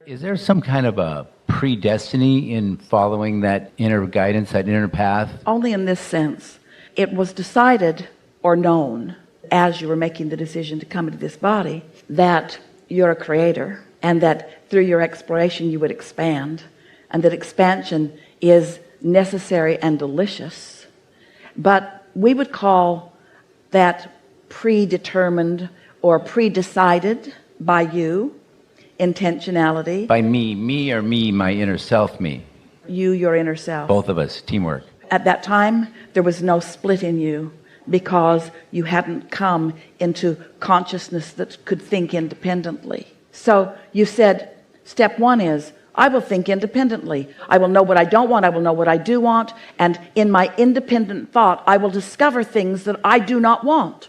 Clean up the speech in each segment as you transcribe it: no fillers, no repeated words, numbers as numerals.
Is there some kind of a predestiny in following that inner guidance, that inner path? Only in this sense. It was decided or known as you were making the decision to come into this body that you're a creator, and that through your exploration you would expand, and that expansion is necessary and delicious. But we would call that predetermined or predecided by you, intentionality. By me or me, my inner self, me? You, your inner self. Both of us, teamwork. At that time, there was no split in you because you hadn't come into consciousness that could think independently. So you said, step one is, I will think independently. I will know what I don't want. I will know what I do want. And in my independent thought, I will discover things that I do not want.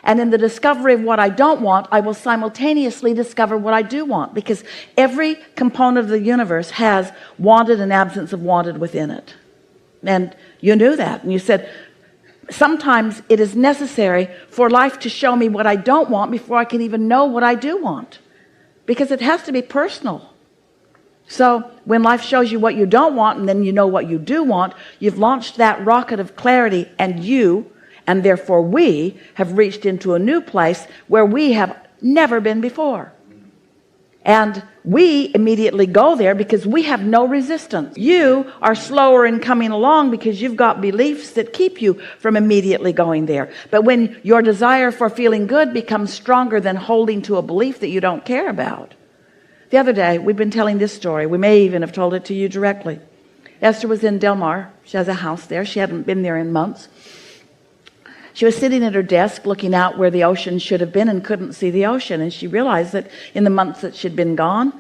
And in the discovery of what I don't want, I will simultaneously discover what I do want, because every component of the universe has wanted and absence of wanted within it. And you knew that. And you said, sometimes it is necessary for life to show me what I don't want before I can even know what I do want, because it has to be personal. So when life shows you what you don't want and then you know what you do want, you've launched that rocket of clarity, and you, and therefore we, have reached into a new place where we have never been before. And we immediately go there because we have no resistance. You are slower in coming along because you've got beliefs that keep you from immediately going there. But when your desire for feeling good becomes stronger than holding to a belief that you don't care about. The other day, we've been telling this story. We may even have told it to you directly. Esther was in Del Mar. She has a house there. She hadn't been there in months. She was sitting at her desk looking out where the ocean should have been and couldn't see the ocean. And she realized that in the months that she'd been gone,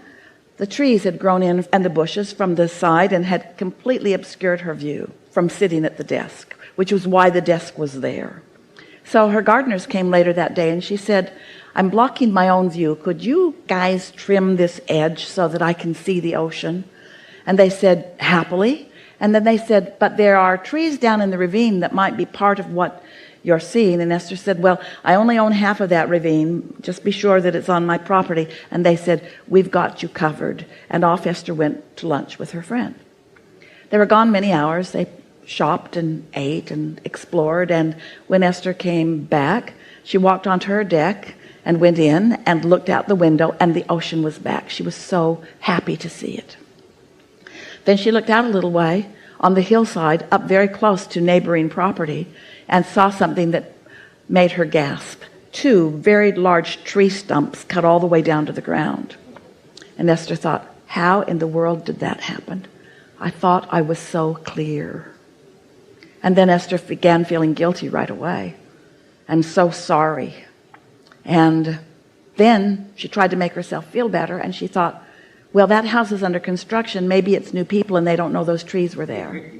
the trees had grown in and the bushes from the side and had completely obscured her view from sitting at the desk, which was why the desk was there. So her gardeners came later that day and she said, I'm blocking my own view. Could you guys trim this edge so that I can see the ocean? And they said, happily. And then they said, but there are trees down in the ravine that might be part of what you're seeing. And Esther said, well, I only own half of that ravine. Just be sure that it's on my property. And they said, we've got you covered. And off Esther went to lunch with her friend. They were gone many hours. They shopped and ate and explored. And when Esther came back, she walked onto her deck and went in and looked out the window, and the ocean was back. She was so happy to see it. Then she looked out a little way on the hillside up very close to neighboring property and saw something that made her gasp. 2 very large tree stumps cut all the way down to the ground. And Esther thought, how in the world did that happen? I thought I was so clear. And then Esther began feeling guilty right away and so sorry. And then she tried to make herself feel better, and she thought, well, that house is under construction. Maybe it's new people and they don't know those trees were there.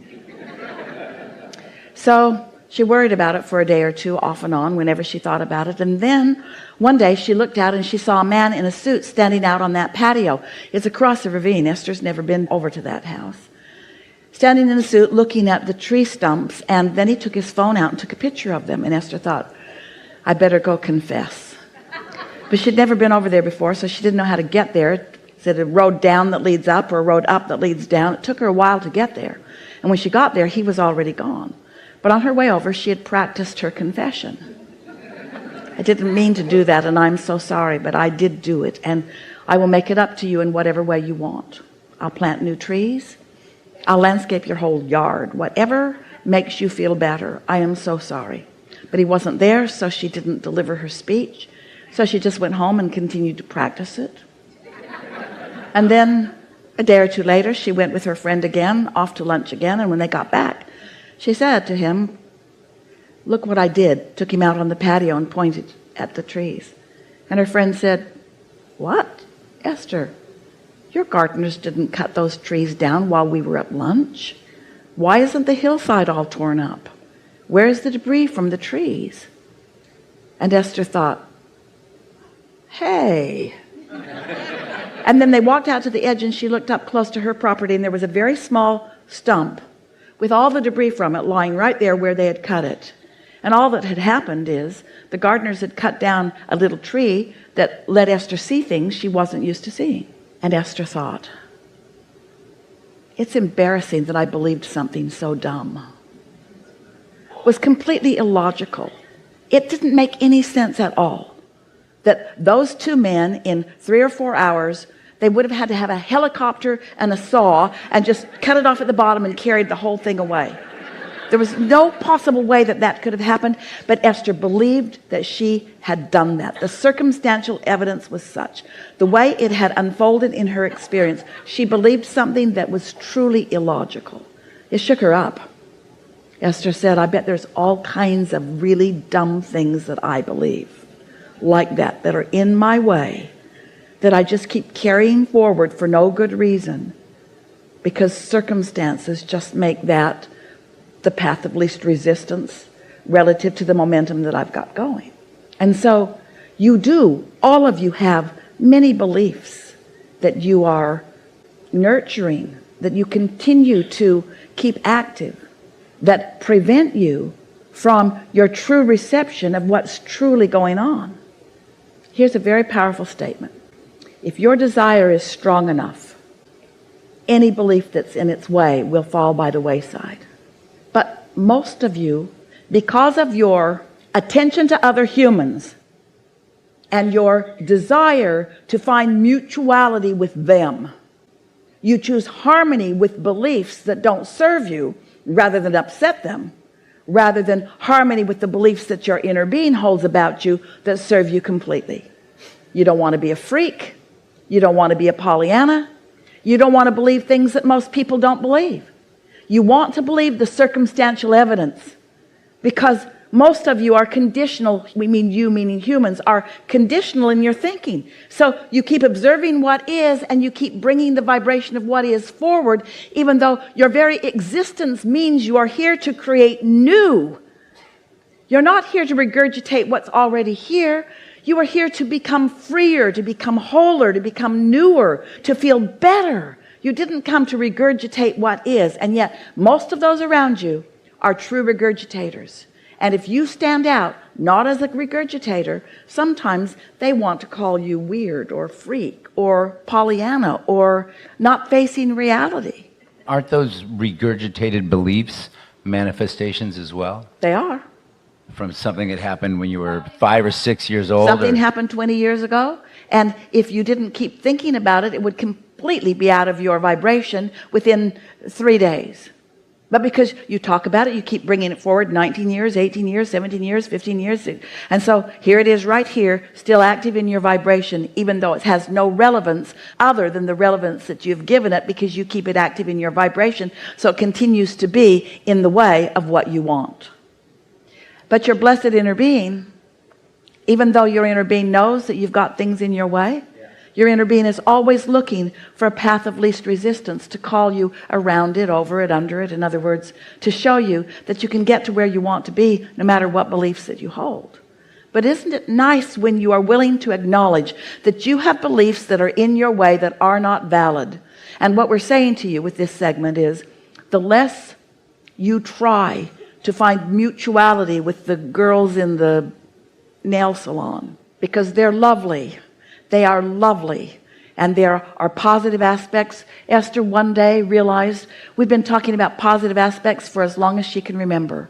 So she worried about it for a day or two, off and on, whenever she thought about it. And then one day she looked out and she saw a man in a suit standing out on that patio. It's across the ravine. Esther's never been over to that house. Standing in a suit, looking at the tree stumps, and then he took his phone out and took a picture of them. And Esther thought, I better go confess. But she'd never been over there before, so she didn't know how to get there. It said a road down that leads up or a road up that leads down. It took her a while to get there. And when she got there, he was already gone. But on her way over, she had practiced her confession. I didn't mean to do that, and I'm so sorry, but I did do it. And I will make it up to you in whatever way you want. I'll plant new trees. I'll landscape your whole yard. Whatever makes you feel better. I am so sorry. But he wasn't there, so she didn't deliver her speech. So she just went home and continued to practice it. And then a day or two later, she went with her friend again, off to lunch again. And when they got back, she said to him, look what I did. Took him out on the patio and pointed at the trees. And her friend said, what? Esther, your gardeners didn't cut those trees down while we were at lunch. Why isn't the hillside all torn up? Where's the debris from the trees? And Esther thought, hey. And then they walked out to the edge and she looked up close to her property, and there was a very small stump with all the debris from it lying right there where they had cut it. And all that had happened is the gardeners had cut down a little tree that let Esther see things she wasn't used to seeing. And Esther thought, it's embarrassing that I believed something so dumb. It was completely illogical. It didn't make any sense at all that those two men in 3 or 4 hours, they would have had to have a helicopter and a saw and just cut it off at the bottom and carried the whole thing away. There was no possible way that that could have happened, but Esther believed that she had done that. The circumstantial evidence was such. The way it had unfolded in her experience, she believed something that was truly illogical. It shook her up. Esther said, I bet there's all kinds of really dumb things that I believe like that are in my way, that I just keep carrying forward for no good reason, because circumstances just make that the path of least resistance relative to the momentum that I've got going. And so all of you have many beliefs that you are nurturing, that you continue to keep active, that prevent you from your true reception of what's truly going on. Here's a very powerful statement. If your desire is strong enough, any belief that's in its way will fall by the wayside. But most of you, because of your attention to other humans and your desire to find mutuality with them, you choose harmony with beliefs that don't serve you rather than upset them, rather than harmony with the beliefs that your inner being holds about you that serve you completely. You don't want to be a freak. You don't want to be a Pollyanna. You don't want to believe things that most people don't believe. You want to believe the circumstantial evidence because most of you are conditional. We mean you, meaning humans, are conditional in your thinking. So you keep observing what is and you keep bringing the vibration of what is forward, even though your very existence means you are here to create new. You're not here to regurgitate what's already here. You are here to become freer, to become wholer, to become newer, to feel better. You didn't come to regurgitate what is, and yet most of those around you are true regurgitators. And if you stand out, not as a regurgitator, sometimes they want to call you weird or freak or Pollyanna or not facing reality. Aren't those regurgitated beliefs manifestations as well? They are. From something that happened when you were 5 or 6 years old? Something happened 20 years ago, and if you didn't keep thinking about it, it would completely be out of your vibration within 3 days. But because you talk about it, you keep bringing it forward 19 years, 18 years, 17 years, 15 years. And so here it is right here, still active in your vibration, even though it has no relevance other than the relevance that you've given it because you keep it active in your vibration. So it continues to be in the way of what you want. But your blessed inner being, even though your inner being knows that you've got things in your way, your inner being is always looking for a path of least resistance to call you around it, over it, under it. In other words, to show you that you can get to where you want to be no matter what beliefs that you hold. But isn't it nice when you are willing to acknowledge that you have beliefs that are in your way that are not valid? And what we're saying to you with this segment is, the less you try to find mutuality with the girls in the nail salon, because they're lovely. They are lovely. And there are positive aspects. Esther one day realized we've been talking about positive aspects for as long as she can remember.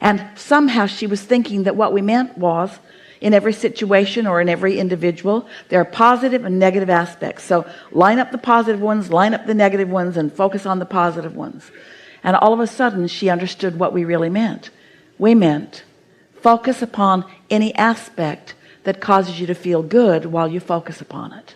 And somehow she was thinking that what we meant was, in every situation or in every individual, there are positive and negative aspects. So line up the positive ones, line up the negative ones, and focus on the positive ones. And all of a sudden, she understood what we really meant. We meant focus upon any aspect that causes you to feel good while you focus upon it.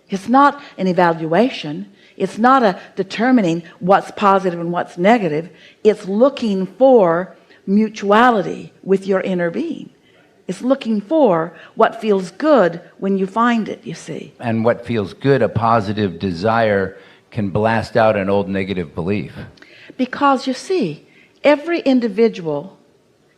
It's not an evaluation. It's not a determining what's positive and what's negative. It's looking for mutuality with your inner being. It's looking for what feels good when you find it, you see. And what feels good, a positive desire, can blast out an old negative belief. Because you see, every individual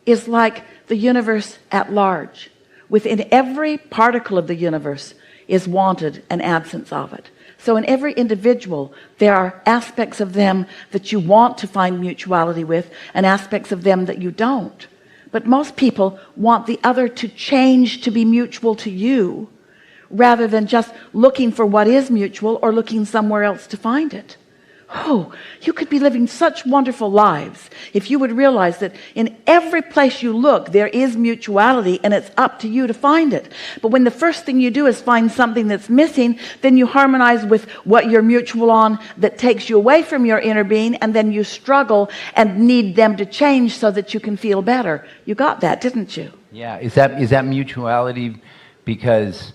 is like the universe at large. Within every particle of the universe is wanted an absence of it. So in every individual, there are aspects of them that you want to find mutuality with and aspects of them that you don't. But most people want the other to change to be mutual to you rather than just looking for what is mutual or looking somewhere else to find it. Oh, you could be living such wonderful lives if you would realize that in every place you look, there is mutuality, and it's up to you to find it. But when the first thing you do is find something that's missing, then you harmonize with what you're mutual on that takes you away from your inner being, and then you struggle and need them to change so that you can feel better. You got that, didn't you? Yeah. Is that mutuality because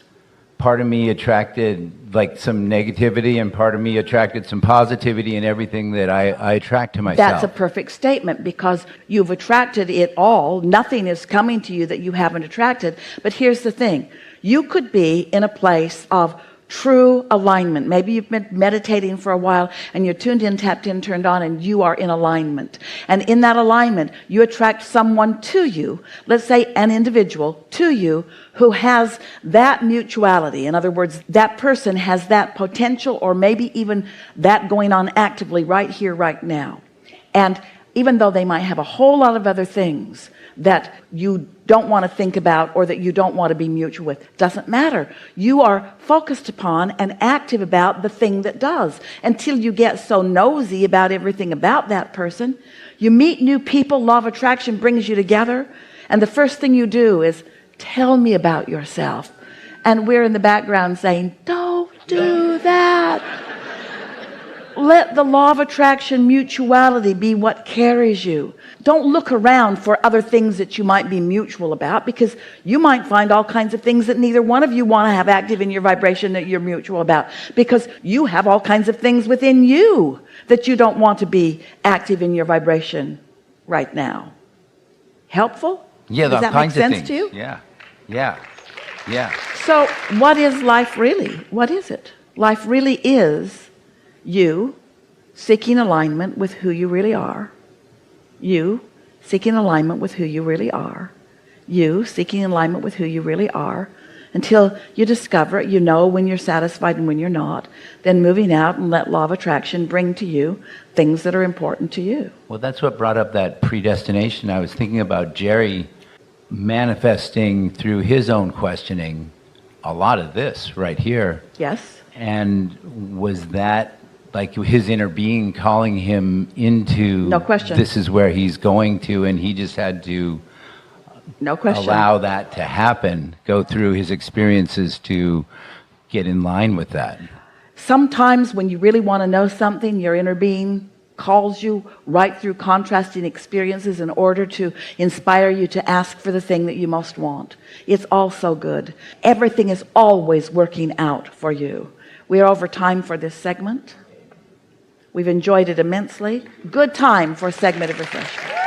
part of me attracted like some negativity and part of me attracted some positivity in everything that I attract to myself? That's a perfect statement, because you've attracted it all. Nothing is coming to you that you haven't attracted. But here's the thing. You could be in a place of true alignment. Maybe you've been meditating for a while and you're tuned in, tapped in, turned on, and you are in alignment. And in that alignment, you attract someone to you, let's say an individual to you, who has that mutuality. In other words, that person has that potential, or maybe even that going on actively right here, right now. And even though they might have a whole lot of other things that you don't want to think about or that you don't want to be mutual with, doesn't matter. You are focused upon and active about the thing that does, until you get so nosy about everything about that person. You meet new people, law of attraction brings you together, and the first thing you do is tell me about yourself. And we're in the background saying, don't do that. Let the law of attraction mutuality be what carries you. Don't look around for other things that you might be mutual about, because you might find all kinds of things that neither one of you want to have active in your vibration that you're mutual about, because you have all kinds of things within you that you don't want to be active in your vibration right now. Helpful? Yeah, does that make sense to you? Yeah. So what is life really? What is it? Life really is you seeking alignment with who you really are. You seeking alignment with who you really are. You seeking alignment with who you really are, until you discover it. You know when you're satisfied and when you're not. Then moving out and let law of attraction bring to you things that are important to you. Well, that's what brought up that predestination. I was thinking about Jerry manifesting through his own questioning a lot of this right here. Yes. And was that like his inner being calling him into, no question, this is where he's going to, and he just had to no question allow that to happen, go through his experiences to get in line with that? Sometimes when you really want to know something, your inner being calls you right through contrasting experiences in order to inspire you to ask for the thing that you most want. It's all so good. Everything is always working out for you. We are over time for this segment. We've enjoyed it immensely. Good time for a segment of refreshment.